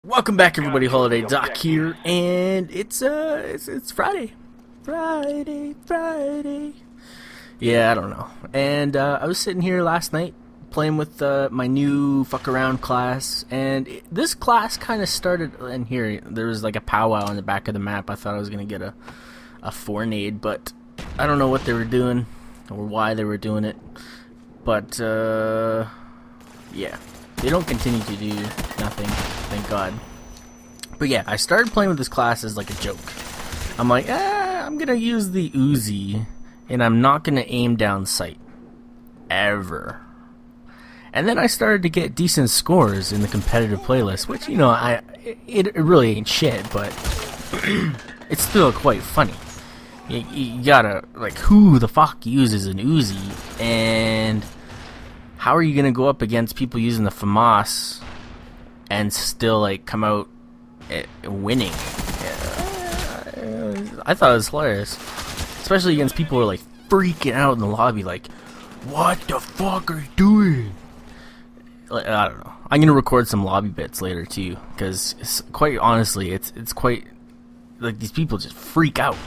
Welcome back, everybody. Holiday Doc here, and it's Friday. Friday. Yeah, I don't know. And I was sitting here last night playing with my new fuck around class, and this class kind of started in here. There was like a powwow on the back of the map. I thought I was gonna get a fornade, but I don't know what they were doing or why they were doing it. But yeah. They don't continue to do nothing, thank God. But yeah, I started playing with this class as like a joke. I'm like, I'm gonna use the Uzi, and I'm not gonna aim down sight. Ever. And then I started to get decent scores in the competitive playlist, which, you know, it really ain't shit, but it's still quite funny. You gotta, like, who the fuck uses an Uzi, and how are you going to go up against people using the Famas and still, like, come out winning? I thought it was hilarious. Especially against people who are, like, freaking out in the lobby, like, what the fuck are you doing? Like, I don't know. I'm going to record some lobby bits later, too, because, quite honestly, it's quite, like, these people just freak out.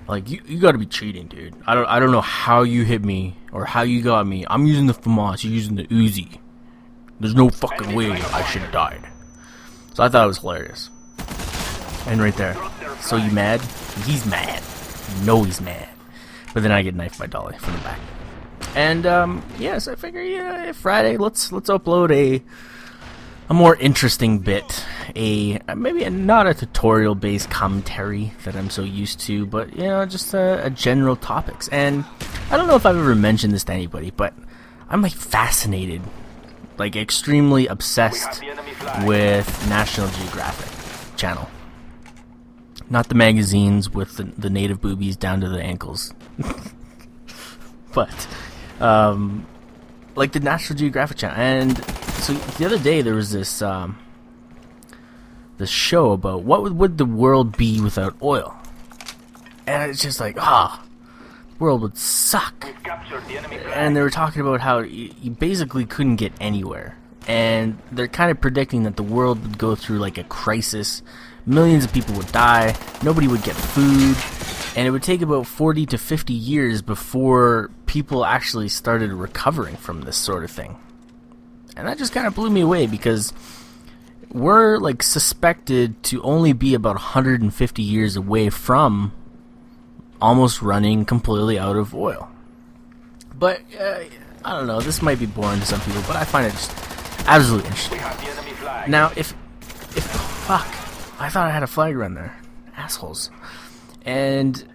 Like, you gotta be cheating, dude. I don't know how you hit me or how you got me. I'm using the FAMAS, you're using the Uzi. There's no fucking way I should have died. So I thought it was hilarious. And right there. So you mad? He's mad. You know he's mad. But then I get knifed by Dolly from the back. And yeah, so I figure, yeah, Friday, let's upload a more interesting bit, maybe not a tutorial based commentary that I'm so used to, but, you know, just a general topics. And I don't know if I've ever mentioned this to anybody, but I'm like fascinated, like extremely obsessed with National Geographic Channel, not the magazines with the native boobies down to the ankles, but like the National Geographic Channel. And so the other day there was this show about what would the world be without oil, and it's just like, the world would suck. And they were talking about how you basically couldn't get anywhere, and they're kind of predicting that the world would go through like a crisis. Millions of people would die, nobody would get food, and it would take about 40 to 50 years before people actually started recovering from this sort of thing. And that just kind of blew me away, because we're like suspected to only be about 150 years away from almost running completely out of oil. But I don't know, this might be boring to some people, but I find it just absolutely interesting. Now, if fuck, I thought I had a flag run there, assholes. And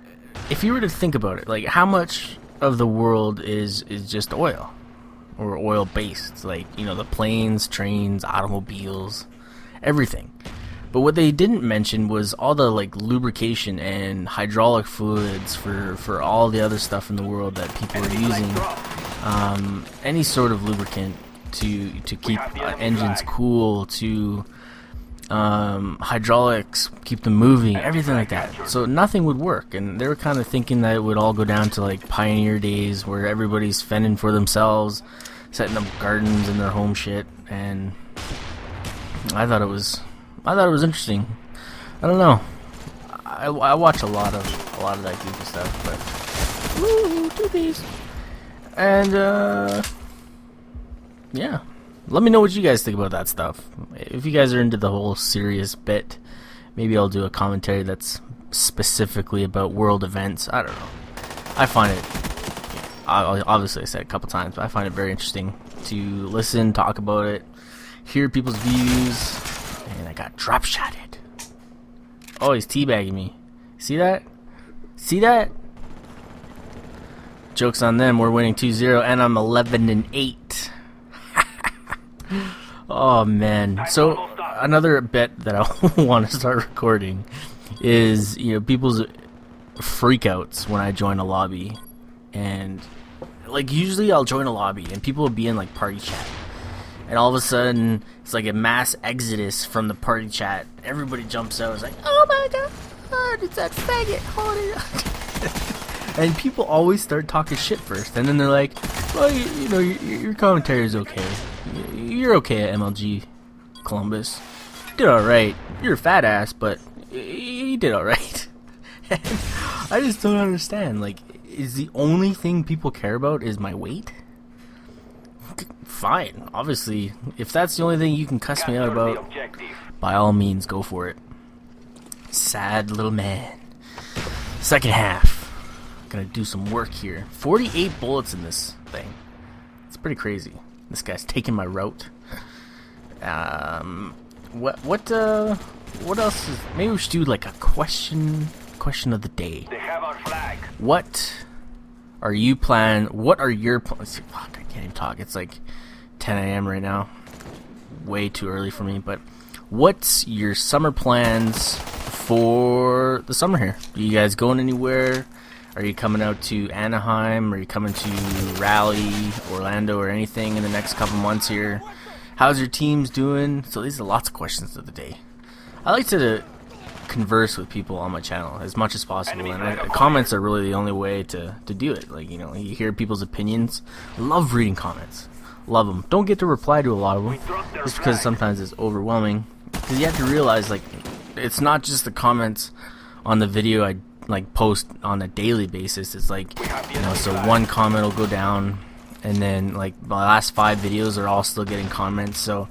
if you were to think about it, like, how much of the world is just oil? Or oil based, like, you know, the planes, trains, automobiles, everything. But what they didn't mention was all the, like, lubrication and hydraulic fluids for all the other stuff in the world that people are using. Any sort of lubricant to keep engines cool, to hydraulics, keep them moving, everything like that. So nothing would work, and they were kind of thinking that it would all go down to like pioneer days where everybody's fending for themselves, setting up gardens in their home shit. And I thought it was interesting. I don't know. I watch a lot of that goofy stuff, but woo, doobies. And yeah. Let me know what you guys think about that stuff. If you guys are into the whole serious bit, maybe I'll do a commentary that's specifically about world events. I don't know. I find it, obviously I said it a couple times, but I find it very interesting to listen, talk about it, hear people's views. And I got drop shotted. Oh, he's teabagging me. See that? See that? Joke's on them. We're winning 2-0, and I'm 11-8. Oh man. So another bit that I want to start recording is, you know, people's freakouts when I join a lobby. And like, usually I'll join a lobby and people will be in like party chat, and all of a sudden it's like a mass exodus from the party chat. Everybody jumps out. It's like, oh my god, it's that faggot. And people always start talking shit first, and then they're like, well, you know, your commentary is okay. You're okay at MLG Columbus. did alright. You're a fat ass, but you did alright. I just don't understand. Like, is the only thing people care about is my weight? Fine. Obviously, if that's the only thing you can cuss me out about, by all means, go for it. Sad little man. Second half. Gonna do some work here. 48 bullets in this thing. It's pretty crazy. This guy's taking my route. What else is... Maybe we should do like a question of the day. They have our flag. What are you what are your plans? Fuck, I can't even talk. It's like 10 a.m. right now. Way too early for me, but what's your summer plans for the summer here? Are you guys going anywhere? Are you coming out to Anaheim? Are you coming to Raleigh, Orlando, or anything in the next couple months here? How's your teams doing? So these are lots of questions of the day. I like to converse with people on my channel as much as possible, and comments are really the only way to do it. Like, you know, you hear people's opinions. Love reading comments. Love them. Don't get to reply to a lot of them, just because sometimes it's overwhelming. Because you have to realize, like, it's not just the comments on the video I like post on a daily basis. It's like, you know, so one comment will go down, and then like my last 5 videos are all still getting comments. So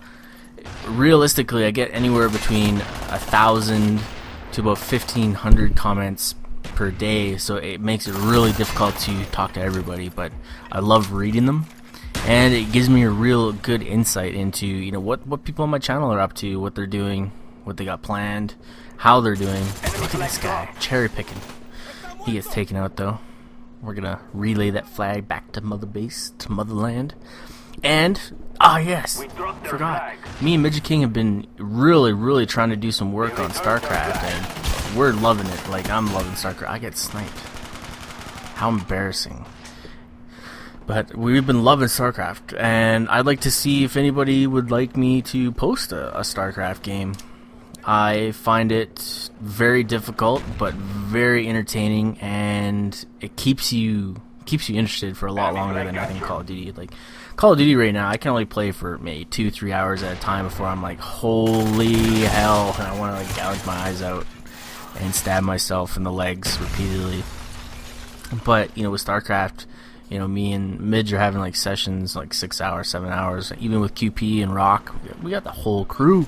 realistically, I get anywhere between 1,000 to about 1,500 comments per day. So it makes it really difficult to talk to everybody, but I love reading them, and it gives me a real good insight into, you know, what people on my channel are up to, what they're doing, what they got planned, how they're doing. Look at this guy, cherry picking. He gets taken out though. We're gonna relay that flag back to mother base, to motherland. And, yes, forgot. Me and Midget King have been really trying to do some work on StarCraft, and we're loving it. Like, I'm loving StarCraft. I get sniped. How embarrassing. But we've been loving StarCraft, and I'd like to see if anybody would like me to post a StarCraft game. I find it very difficult, but very entertaining, and it keeps you interested for a lot longer than I think Call of Duty. Like, Call of Duty right now, I can only play for maybe 2-3 hours at a time before I'm like, holy hell, and I want to like gouge my eyes out and stab myself in the legs repeatedly. But, you know, with StarCraft, you know, me and Midge are having like sessions like 6 hours, 7 hours, even with QP and Rock. We got the whole crew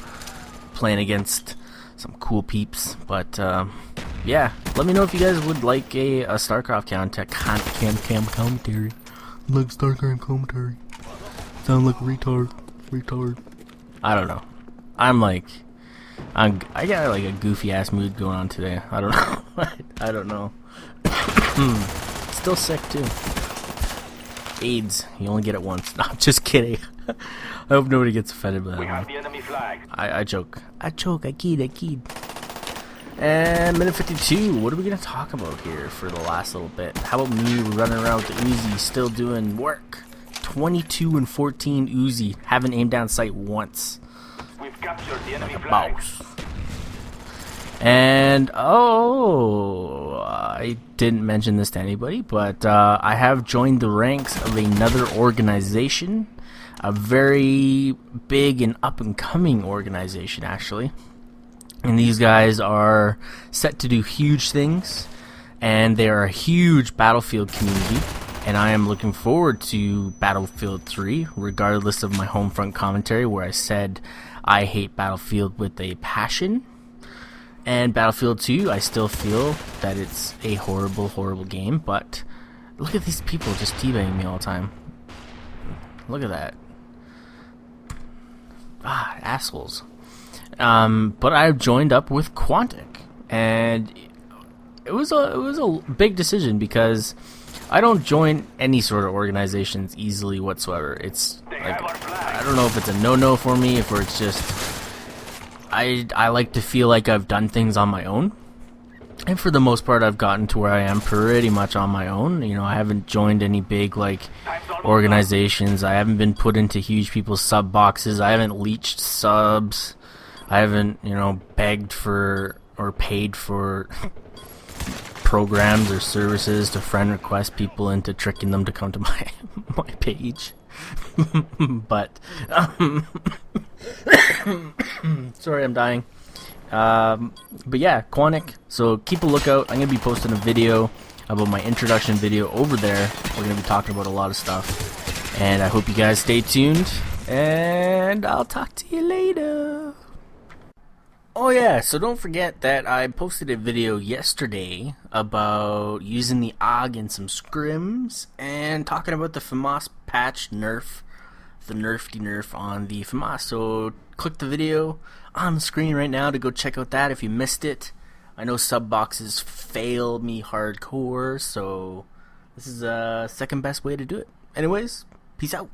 playing against some cool peeps. But yeah, let me know if you guys would like a StarCraft commentary. Like StarCraft commentary. Sound like a retard. I don't know. I got like a goofy ass mood going on today. I don't know. I don't know. Still sick too. AIDS. You only get it once. No, I'm just kidding. I hope nobody gets offended by that. We have the enemy flag. I joke. I kid. And minute 52. What are we gonna talk about here for the last little bit? How about me running around with the Uzi, still doing work? 22 and 14 Uzi. Haven't aimed down sight once. We've captured the enemy Like a flag. boss. And I didn't mention this to anybody, but I have joined the ranks of another organization, a very big and up and coming organization actually. And these guys are set to do huge things, and they are a huge Battlefield community, and I am looking forward to Battlefield 3, regardless of my Homefront commentary where I said I hate Battlefield with a passion. And Battlefield 2, I still feel that it's a horrible game, but look at these people just teabagging me all the time. Look at that. Assholes. But I've joined up with Quantic, and it was a big decision because I don't join any sort of organizations easily whatsoever. It's like, I don't know if it's a no-no for me, if it's just I like to feel like I've done things on my own, and for the most part I've gotten to where I am pretty much on my own. You know, I haven't joined any big like organizations. I haven't been put into huge people's sub boxes. I haven't leached subs. I haven't, you know, begged for or paid for programs or services to friend request people into tricking them to come to my my page. But sorry, I'm dying. But yeah, Quanic. So keep a lookout. I'm gonna be posting a video about my introduction video over there. We're gonna be talking about a lot of stuff, and I hope you guys stay tuned. And I'll talk to you later. Oh yeah, so don't forget that I posted a video yesterday about using the AUG in some scrims and talking about the Famas patch nerf, the nerf on the Famas. So click the video on the screen right now to go check out that if you missed it. I know sub boxes fail me hardcore, so this is the second best way to do it. Anyways, peace out.